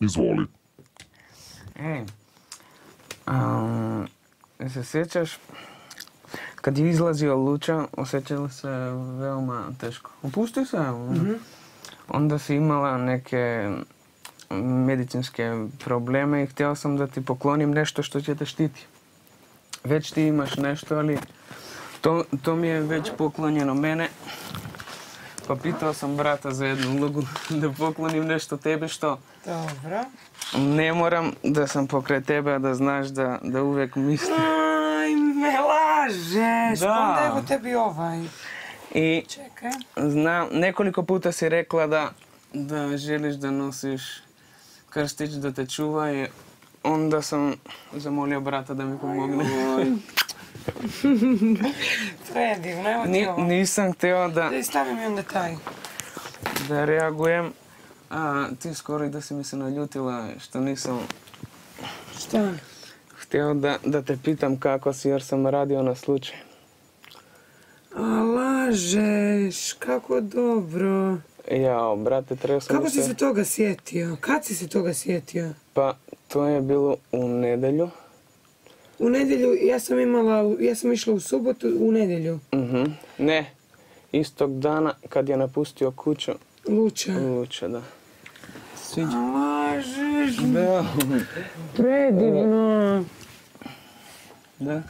Izvoli. Ej, se sjećaš, kad je izlazio Luča, osjećala se veoma teško. Opusti se, onda si imala neke medicinske probleme i htjela sam da ti poklonim nešto što će te štiti. Već ti imaš nešto, ali to mi je već poklonjeno mene. Pa pitao sam brata za jednu ulogu da poklonim nešto tebi što... Dobro. Ne moram da sam pokraj tebe, a da znaš da uvijek mislim. Aj, me lažeš. Da. Onda evo tebi ovaj. I Čekaj. znam, nekoliko puta si rekla da želiš da nosiš krstić da te čuva i onda sam zamolio brata da mi pomogne. Predivno, evo ti ovo. Nisam htio Da stavim i onda taj. da reagujem, a ti skoro i da si mi se naljutila što nisam Šta? htio da te pitam kako si jer sam radio na slučaj. A lažeš, kako dobro. Jao, brate, trebao sam Kako si se toga sjetio? Kad si se toga sjetio? Pa, to je bilo u nedjelju. U nedjelju, ja sam išla u subotu, u nedjelju. Ne, istog dana kad je napustio kuću. Luča. Luča, da. Sviđa. A lažeš. Da. Predivno. Da.